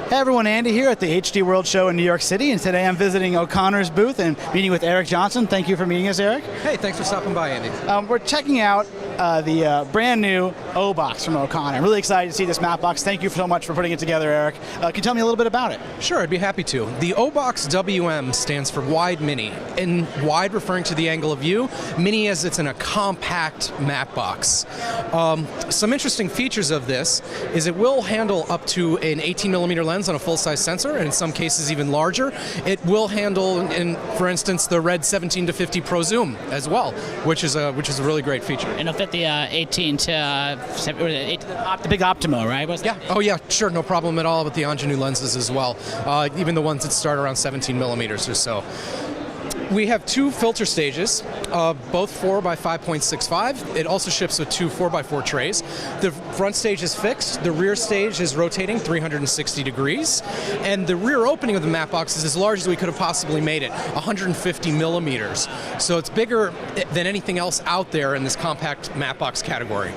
Hey everyone, Andy here at the HD World Show in New York City, and today I'm visiting O'Connor's booth and meeting with Eric Johnston. Thank you for meeting us, Eric. Hey, thanks for stopping by, Andy. We're checking out the brand new O-Box from O'Connor. I'm really excited to see this Mattebox. Thank you so much for putting it together, Eric. Can you tell me a little bit about it? Sure, I'd be happy to. The O-Box WM stands for Wide Mini, and wide referring to the angle of view, mini as it's in a compact Mattebox. Some interesting features of this is it will handle up to an 18mm lens on a full-size sensor, and in some cases even larger. It will handle, for instance, the Red 17-50 Pro Zoom as well, which is a really great feature. And it'll fit the 18 to the big Optimo, right? Yeah. Oh yeah, sure, no problem at all with the Ingenue lenses as well. Even the ones that start around 17mm or so. We have two filter stages, both 4 by 5.65. It also ships with two 4x4 trays. The front stage is fixed. The rear stage is rotating 360 degrees. And the rear opening of the Mattebox is as large as we could have possibly made it, 150 millimeters. So it's bigger than anything else out there in this compact Mattebox category.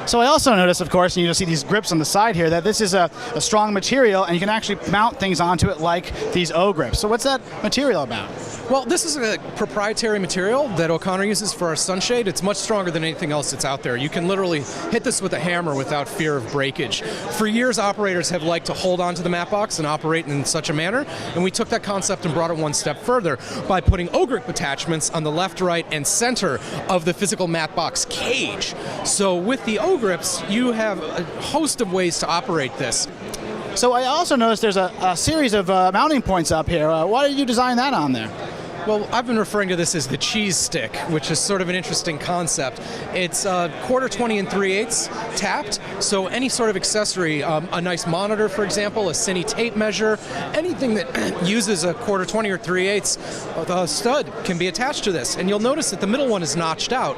So I also noticed, of course, and you'll see these grips on the side here, that this is a strong material, and you can actually mount things onto it like these O-grips. So what's that material about? Well, this is a proprietary material that O'Connor uses for our sunshade. It's much stronger than anything else that's out there. You can literally hit this with a hammer without fear of breakage. For years, operators have liked to hold onto the Mattebox and operate in such a manner, and we took that concept and brought it one step further by putting O-grip attachments on the left, right, and center of the physical Mattebox cage. So with the O-grips, you have a host of ways to operate this. So I also noticed there's a series of mounting points up here. Why did you design that on there? Well, I've been referring to this as the cheese stick, which is sort of an interesting concept. It's quarter 20 and 3/8 tapped, so any sort of accessory, a nice monitor, for example, a cine tape measure, anything that uses a quarter 20 or 3/8 stud can be attached to this. And you'll notice that the middle one is notched out.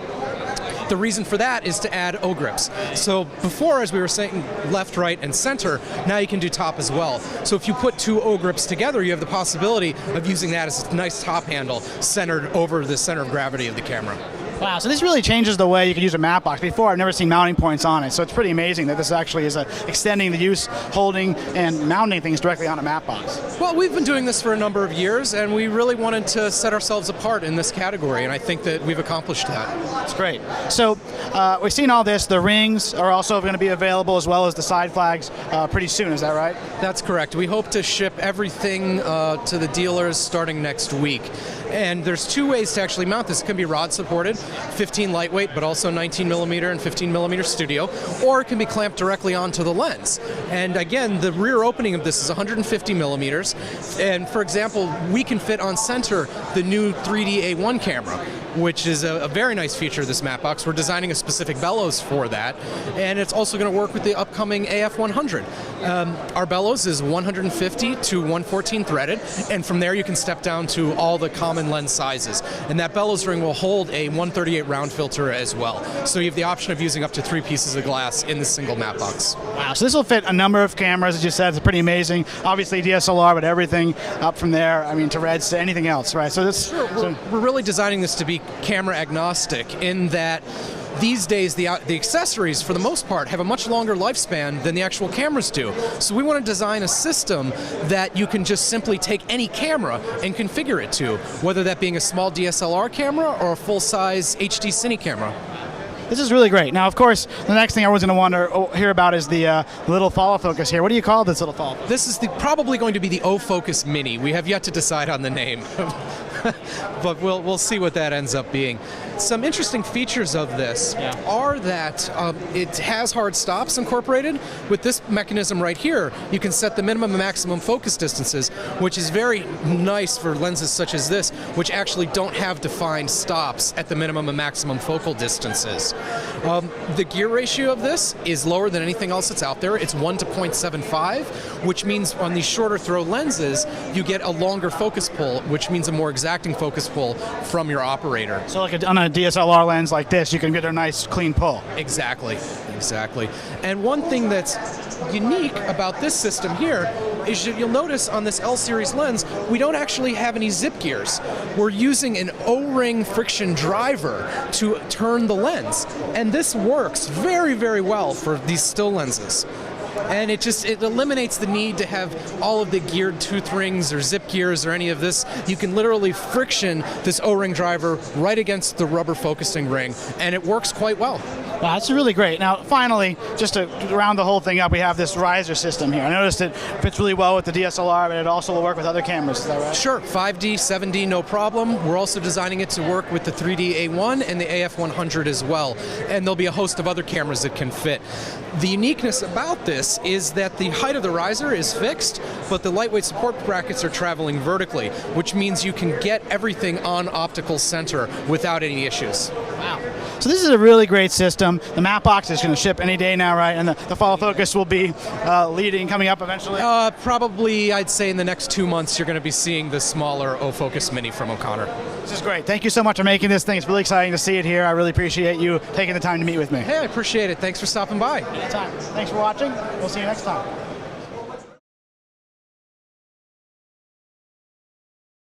The reason for that is to add O-grips. So before, as we were saying, left, right, and center, now you can do top as well. So if you put two O-grips together, you have the possibility of using that as a nice top handle centered over the center of gravity of the camera. Wow, so this really changes the way you can use a Mattebox. Before, I've never seen mounting points on it, so it's pretty amazing that this actually is extending the use, holding, and mounting things directly on a Mattebox. Well, we've been doing this for a number of years, and we really wanted to set ourselves apart in this category, and I think that we've accomplished that. That's great. So we've seen all this. The rings are also going to be available, as well as the side flags, pretty soon. Is that right? That's correct. We hope to ship everything to the dealers starting next week. And there's two ways to actually mount this. It can be rod supported, 15 lightweight, but also 19mm and 15mm studio, or it can be clamped directly onto the lens. And again, the rear opening of this is 150 millimeters. And for example, we can fit on center the new 3D A1 camera, which is a very nice feature of this Mattebox. We're designing a specific bellows for that, and it's also going to work with the upcoming AF100. Our bellows is 150 to 114 threaded, and from there you can step down to all the common lens sizes. And that bellows ring will hold a 138 round filter as well. So you have the option of using up to 3 pieces of glass in the single Mattebox. Wow, so this will fit a number of cameras, as you said. It's pretty amazing. Obviously DSLR, but everything up from there, I mean, to Reds to anything else, right? So this, sure, we're really designing this to be camera agnostic in that these days, the accessories, for the most part, have a much longer lifespan than the actual cameras do. So we want to design a system that you can just simply take any camera and configure it to, whether that being a small DSLR camera or a full-size HD Cine camera. This is really great. Now, of course, the next thing everyone's going to hear about is the little follow focus here. What do you call this little follow focus? This is probably going to be the O-Focus Mini. We have yet to decide on the name. But we'll see what that ends up being. Some interesting features of this are that it has hard stops incorporated. With this mechanism right here, you can set the minimum and maximum focus distances, which is very nice for lenses such as this, which actually don't have defined stops at the minimum and maximum focal distances. The gear ratio of this is lower than anything else that's out there. It's 1 to 0.75, which means on these shorter throw lenses, you get a longer focus pull, which means a more exacting focus pull from your operator. So like on a DSLR lens like this, you can get a nice clean pull. Exactly. And one thing that's unique about this system here is that you'll notice on this L-series lens, we don't actually have any zip gears. We're using an O-ring friction driver to turn the lens. And this works very, very well for these still lenses. and it eliminates the need to have all of the geared tooth rings or zip gears or any of this. You can literally friction this O-ring driver right against the rubber focusing ring, and it works quite well. Wow, that's really great. Now, finally, just to round the whole thing up, we have this riser system here. I noticed it fits really well with the DSLR, but it also will work with other cameras. Is that right? Sure, 5D, 7D, no problem. We're also designing it to work with the 3D A1 and the AF100 as well, and there'll be a host of other cameras that can fit. The uniqueness about this is that the height of the riser is fixed, but the lightweight support brackets are traveling vertically, which means you can get everything on optical center without any issues. Wow. So this is a really great system. The Mattebox is going to ship any day now, right? And the follow focus will be coming up eventually? Probably, I'd say in the next 2 months, you're going to be seeing the smaller O-Focus Mini from OConnor. This is great. Thank you so much for making this thing. It's really exciting to see it here. I really appreciate you taking the time to meet with me. Hey, I appreciate it. Thanks for stopping by. Anytime. Thanks for watching. We'll see you next time.